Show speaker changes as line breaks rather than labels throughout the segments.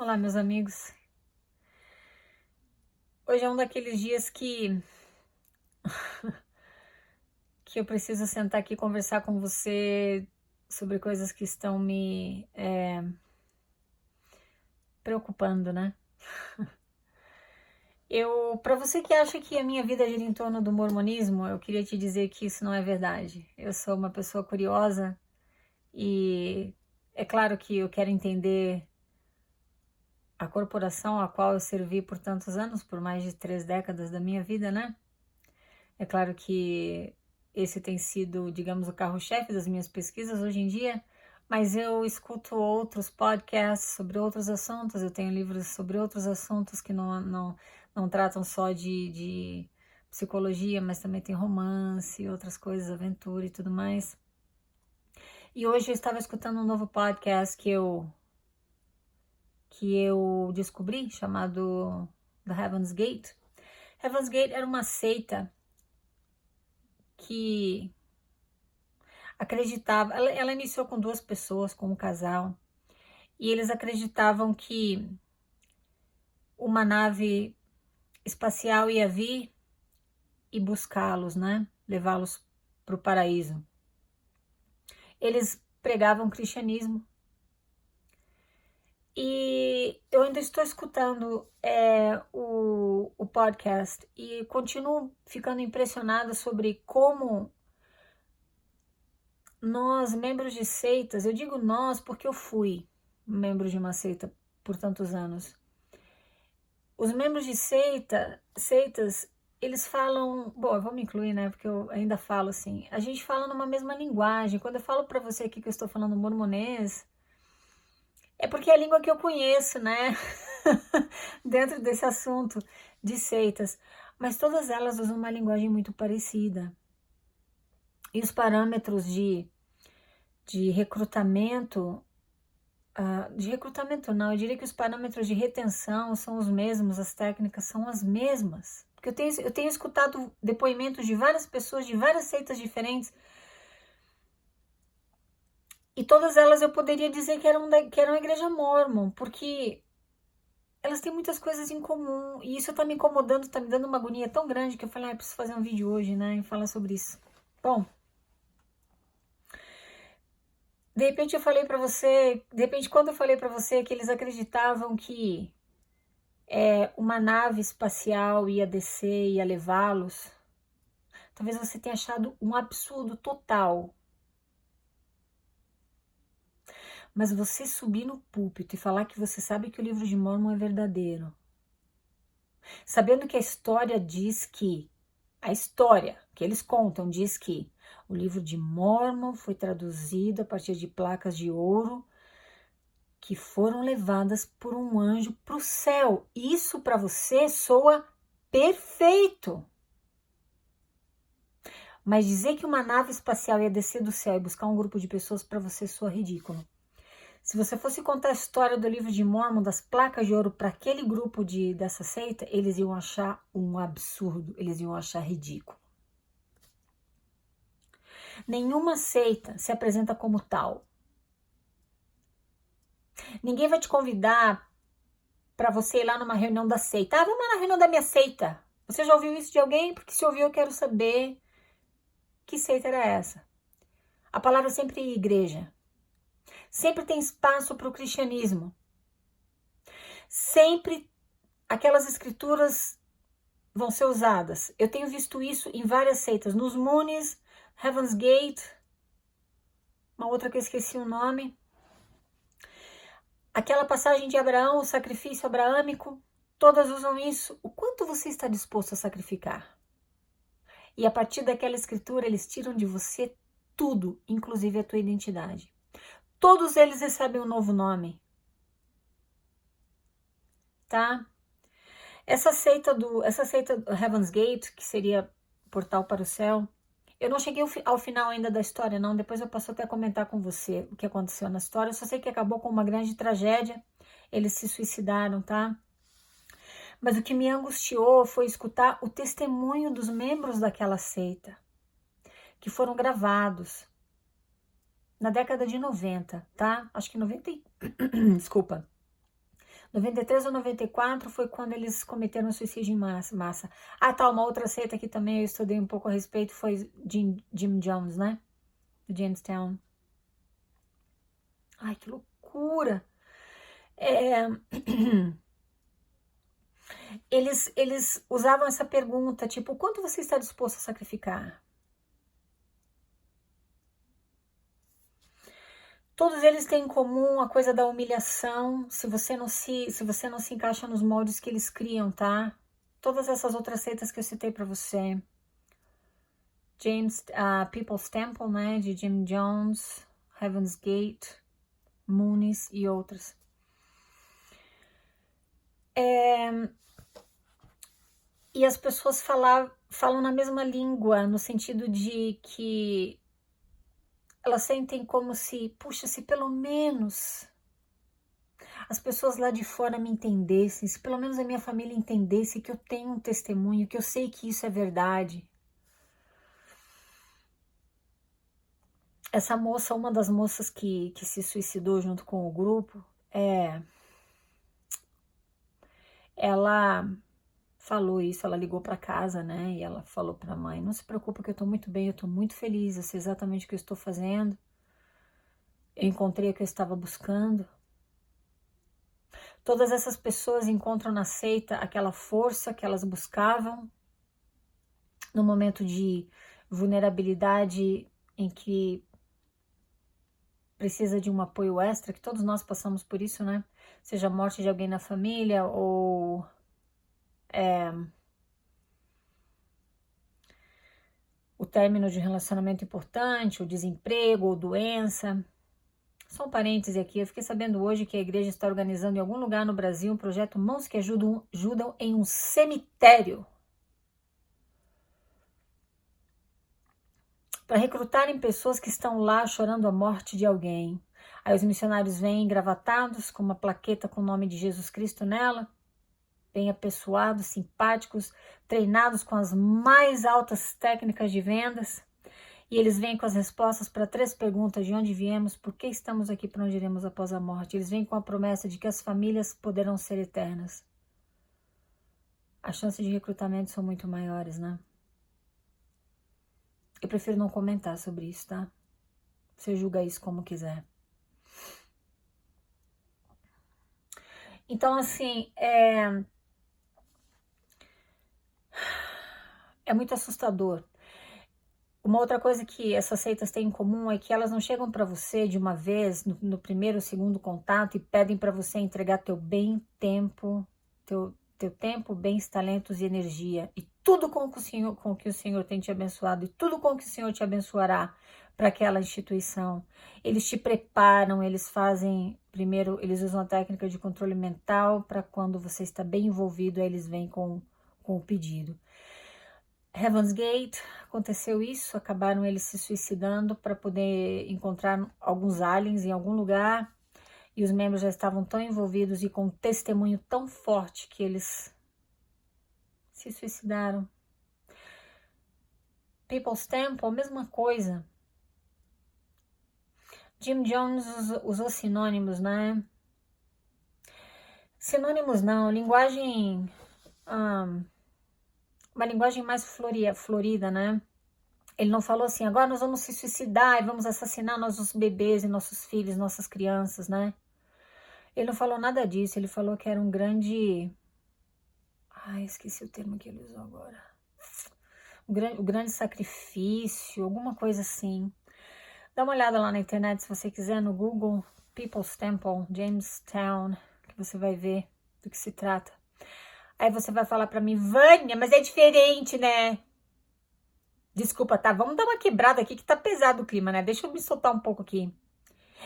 Olá, meus amigos. Hoje é um daqueles dias que eu preciso sentar aqui e conversar com você sobre coisas que estão me preocupando, né? Para você que acha que a minha vida gira em torno do mormonismo, eu queria te dizer que isso não é verdade. Eu sou uma pessoa curiosa e é claro que eu quero entender a corporação a qual eu servi por tantos anos, por mais de 3 décadas da minha vida, né? É claro que esse tem sido, digamos, o carro-chefe das minhas pesquisas hoje em dia, mas eu escuto outros podcasts sobre outros assuntos, eu tenho livros sobre outros assuntos que não tratam só de psicologia, mas também tem romance, outras coisas, aventura e tudo mais. E hoje eu estava escutando um novo podcast que eu descobri, chamado The Heaven's Gate. Heaven's Gate era uma seita que acreditava, ela iniciou com 2 pessoas, com um casal, e eles acreditavam que uma nave espacial ia vir e buscá-los, né? Levá-los para o paraíso. Eles pregavam cristianismo. E eu ainda estou escutando o podcast e continuo ficando impressionada sobre como nós, membros de seitas, eu digo nós porque eu fui membro de uma seita por tantos anos. Os membros de seitas, eles falam, bom, eu vou me incluir, né, porque eu ainda falo assim, a gente fala numa mesma linguagem. Quando eu falo para você aqui que eu estou falando mormonês, é porque é a língua que eu conheço, né, dentro desse assunto de seitas, mas todas elas usam uma linguagem muito parecida. E os parâmetros de recrutamento não, eu diria que os parâmetros de retenção são os mesmos, as técnicas são as mesmas. Porque eu tenho escutado depoimentos de várias pessoas, de várias seitas diferentes, e todas elas eu poderia dizer que eram a igreja Mormon, porque elas têm muitas coisas em comum, e isso tá me incomodando, tá me dando uma agonia tão grande que eu falei, preciso fazer um vídeo hoje, né, e falar sobre isso. Bom, de repente quando eu falei pra você que eles acreditavam que uma nave espacial ia descer, ia levá-los, talvez você tenha achado um absurdo total. Mas você subir no púlpito e falar que você sabe que o livro de Mórmon é verdadeiro, sabendo que a história que eles contam diz que o livro de Mórmon foi traduzido a partir de placas de ouro que foram levadas por um anjo para o céu. Isso para você soa perfeito. Mas dizer que uma nave espacial ia descer do céu e buscar um grupo de pessoas para você soa ridículo. Se você fosse contar a história do livro de Mórmon, das placas de ouro para aquele grupo dessa seita, eles iam achar um absurdo, eles iam achar ridículo. Nenhuma seita se apresenta como tal. Ninguém vai te convidar para você ir lá numa reunião da seita. Vamos lá na reunião da minha seita. Você já ouviu isso de alguém? Porque se ouviu, eu quero saber que seita era essa. A palavra sempre é igreja. Sempre tem espaço para o cristianismo. Sempre aquelas escrituras vão ser usadas. Eu tenho visto isso em várias seitas. Nos Moonies, Heaven's Gate, uma outra que eu esqueci o nome. Aquela passagem de Abraão, o sacrifício abraâmico, todas usam isso. O quanto você está disposto a sacrificar? E a partir daquela escritura, eles tiram de você tudo, inclusive a tua identidade. Todos eles recebem um novo nome. Tá? Essa seita do Heaven's Gate, que seria portal para o céu, eu não cheguei ao final ainda da história, não. Depois eu posso até comentar com você o que aconteceu na história. Eu só sei que acabou com uma grande tragédia. Eles se suicidaram, tá? Mas o que me angustiou foi escutar o testemunho dos membros daquela seita, que foram gravados na década de 90, tá? Acho que 90 desculpa. 93 ou 94 foi quando eles cometeram suicídio em massa. Ah, tá, uma outra seita que também eu estudei um pouco a respeito foi Jim Jones, né? Do Jamestown. Ai, que loucura! Eles usavam essa pergunta, tipo, quanto você está disposto a sacrificar? Todos eles têm em comum a coisa da humilhação, se você não se encaixa nos moldes que eles criam, tá? Todas essas outras seitas que eu citei para você. People's Temple, né, de Jim Jones, Heaven's Gate, Moonies e outras. E as pessoas falam na mesma língua, no sentido de que elas sentem como se, puxa, se pelo menos as pessoas lá de fora me entendessem, se pelo menos a minha família entendesse que eu tenho um testemunho, que eu sei que isso é verdade. Essa moça, uma das moças que se suicidou junto com o grupo, ela falou isso, ela ligou para casa, né? E ela falou para a mãe, não se preocupe que eu tô muito bem, eu tô muito feliz, eu sei exatamente o que eu estou fazendo. Eu encontrei o que eu estava buscando. Todas essas pessoas encontram na seita aquela força que elas buscavam no momento de vulnerabilidade em que precisa de um apoio extra, que todos nós passamos por isso, né? Seja a morte de alguém na família ou o término de um relacionamento importante, o desemprego ou doença. Só um parêntese aqui, eu fiquei sabendo hoje que a igreja está organizando em algum lugar no Brasil um projeto Mãos que Ajudam em um cemitério para recrutarem pessoas que estão lá chorando a morte de alguém. Aí os missionários vêm engravatados com uma plaqueta com o nome de Jesus Cristo nela, bem apessoados, simpáticos, treinados com as mais altas técnicas de vendas. E eles vêm com as respostas para 3 perguntas: de onde viemos, por que estamos aqui, para onde iremos após a morte. Eles vêm com a promessa de que as famílias poderão ser eternas. As chances de recrutamento são muito maiores, né? Eu prefiro não comentar sobre isso, tá? Você julga isso como quiser. Então, assim, é muito assustador. Uma outra coisa que essas seitas têm em comum é que elas não chegam para você de uma vez, no primeiro ou segundo contato, e pedem para você entregar teu tempo, teu tempo, bens, talentos e energia, e tudo com que o Senhor tem te abençoado, e tudo com que o Senhor te abençoará para aquela instituição. Eles te preparam, eles fazem, primeiro, eles usam a técnica de controle mental, para quando você está bem envolvido, aí eles vêm com o pedido. Heaven's Gate, aconteceu isso, acabaram eles se suicidando para poder encontrar alguns aliens em algum lugar, e os membros já estavam tão envolvidos e com um testemunho tão forte que eles se suicidaram. People's Temple, mesma coisa. Jim Jones usou sinônimos, né? Sinônimos não, linguagem... uma linguagem mais florida, né? Ele não falou assim, agora nós vamos se suicidar e vamos assassinar nossos bebês e nossos filhos, nossas crianças, né? Ele não falou nada disso, ele falou que era um grande... Ai, esqueci o termo que ele usou agora. O grande sacrifício, alguma coisa assim. Dá uma olhada lá na internet, se você quiser, no Google, People's Temple, Jamestown, que você vai ver do que se trata. Aí você vai falar pra mim, Vânia, mas é diferente, né? Desculpa, tá? Vamos dar uma quebrada aqui que tá pesado o clima, né? Deixa eu me soltar um pouco aqui.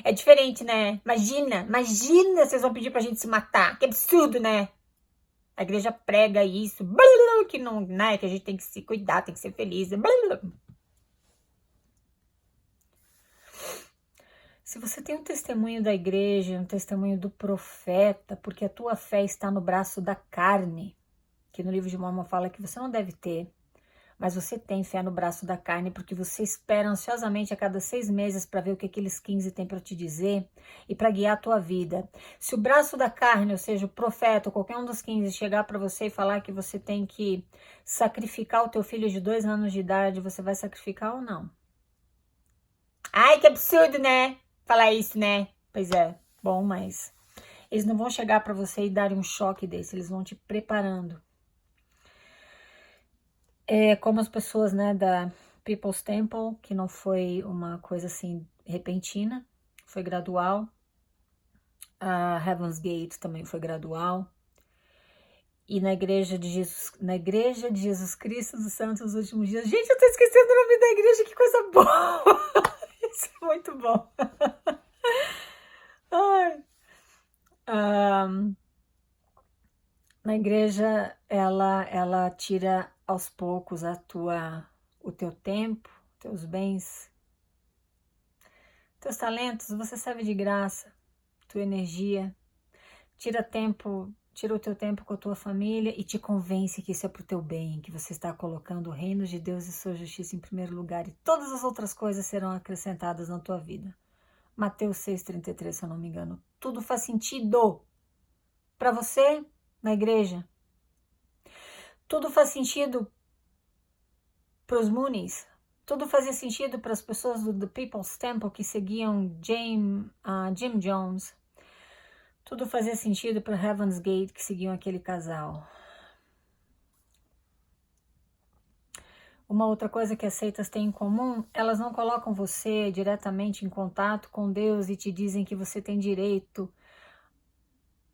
É diferente, né? Imagina, vocês vão pedir pra gente se matar. Que absurdo, né? A igreja prega isso, que não, né? Que a gente tem que se cuidar, tem que ser feliz. Se você tem um testemunho da igreja, um testemunho do profeta, porque a tua fé está no braço da carne, que no livro de Mormon fala que você não deve ter, Mas você tem fé no braço da carne porque você espera ansiosamente a cada 6 meses para ver o que aqueles 15 têm para te dizer e para guiar a tua vida. Se o braço da carne, ou seja, o profeta, ou qualquer um dos 15, chegar para você e falar que você tem que sacrificar o teu filho de 2 anos de idade, você vai sacrificar ou não? Ai, que absurdo, né? Falar isso, né? Pois é, bom, mas eles não vão chegar para você e darem um choque desse, eles vão te preparando. É como as pessoas, né, da People's Temple, que não foi uma coisa assim repentina, foi gradual. A Heaven's Gate também foi gradual. E na Igreja de Jesus Cristo dos Santos dos Últimos Dias. Gente, eu tô esquecendo o nome da igreja, que coisa boa! Isso é muito bom. Ai. Na igreja, ela tira aos poucos o teu tempo, teus bens, teus talentos, você serve de graça, tua energia, tira o teu tempo com a tua família e te convence que isso é pro teu bem, que você está colocando o reino de Deus e sua justiça em primeiro lugar e todas as outras coisas serão acrescentadas na tua vida. Mateus 6,33, se eu não me engano. Tudo faz sentido para você na igreja. Tudo faz sentido para os Moonies. Tudo fazia sentido para as pessoas do The People's Temple que seguiam Jim Jones. Tudo fazia sentido para Heaven's Gate que seguiam aquele casal. Uma outra coisa que as seitas têm em comum, elas não colocam você diretamente em contato com Deus e te dizem que você tem direito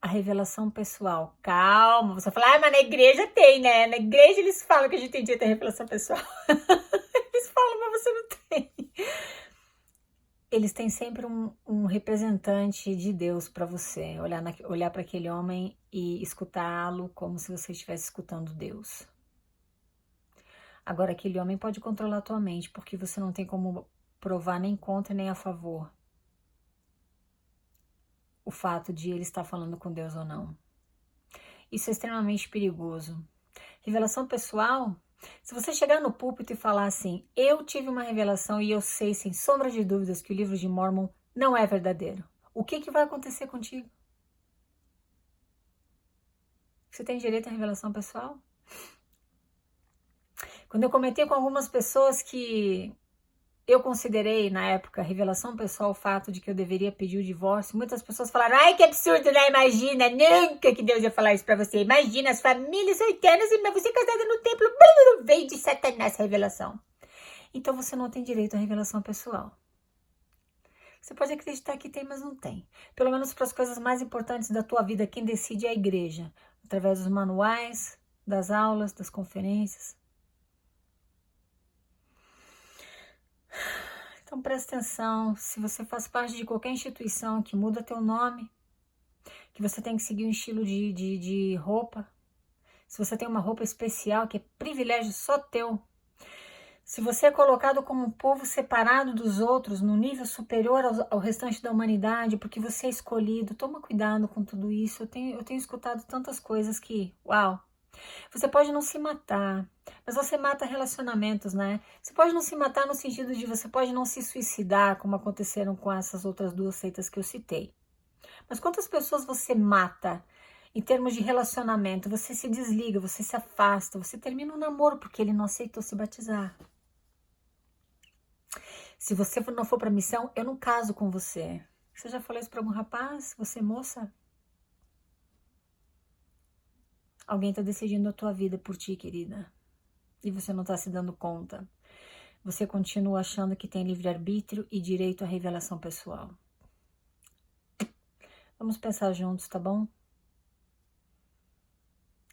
à revelação pessoal. Calma, você fala, mas na igreja tem, né? Na igreja eles falam que a gente tem direito à revelação pessoal. Eles falam, mas você não tem. Eles têm sempre um representante de Deus para você. Olhar para aquele homem e escutá-lo como se você estivesse escutando Deus. Agora, aquele homem pode controlar a tua mente, porque você não tem como provar nem contra nem a favor o fato de ele estar falando com Deus ou não. Isso é extremamente perigoso. Revelação pessoal, se você chegar no púlpito e falar assim, eu tive uma revelação e eu sei sem sombra de dúvidas que o livro de Mórmon não é verdadeiro. O que vai acontecer contigo? Você tem direito à revelação pessoal? Quando eu comentei com algumas pessoas que eu considerei, na época, revelação pessoal, o fato de que eu deveria pedir o divórcio, muitas pessoas falaram, ai, que absurdo, né? Imagina, nunca que Deus ia falar isso pra você. Imagina, as famílias eternas e você casada no templo, veio de Satanás a revelação. Então você não tem direito à revelação pessoal. Você pode acreditar que tem, mas não tem. Pelo menos para as coisas mais importantes da tua vida, quem decide é a igreja. Através dos manuais, das aulas, das conferências. Então presta atenção, se você faz parte de qualquer instituição que muda teu nome, que você tem que seguir um estilo de roupa, se você tem uma roupa especial que é privilégio só teu, se você é colocado como um povo separado dos outros, no nível superior ao restante da humanidade, porque você é escolhido, toma cuidado com tudo isso. Eu tenho escutado tantas coisas que, uau! Você pode não se matar, mas você mata relacionamentos, né? Você pode não se matar no sentido de você pode não se suicidar, como aconteceram com essas outras 2 seitas que eu citei. Mas quantas pessoas você mata em termos de relacionamento? Você se desliga, você se afasta, você termina um namoro porque ele não aceitou se batizar. Se você não for para missão, eu não caso com você. Você já falou isso para algum rapaz? Você, moça? Alguém está decidindo a tua vida por ti, querida. E você não está se dando conta. Você continua achando que tem livre-arbítrio e direito à revelação pessoal. Vamos pensar juntos, tá bom?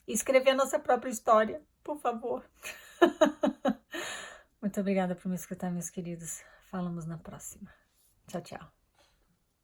E escrever a nossa própria história, por favor. Muito obrigada por me escutar, meus queridos. Falamos na próxima. Tchau, tchau.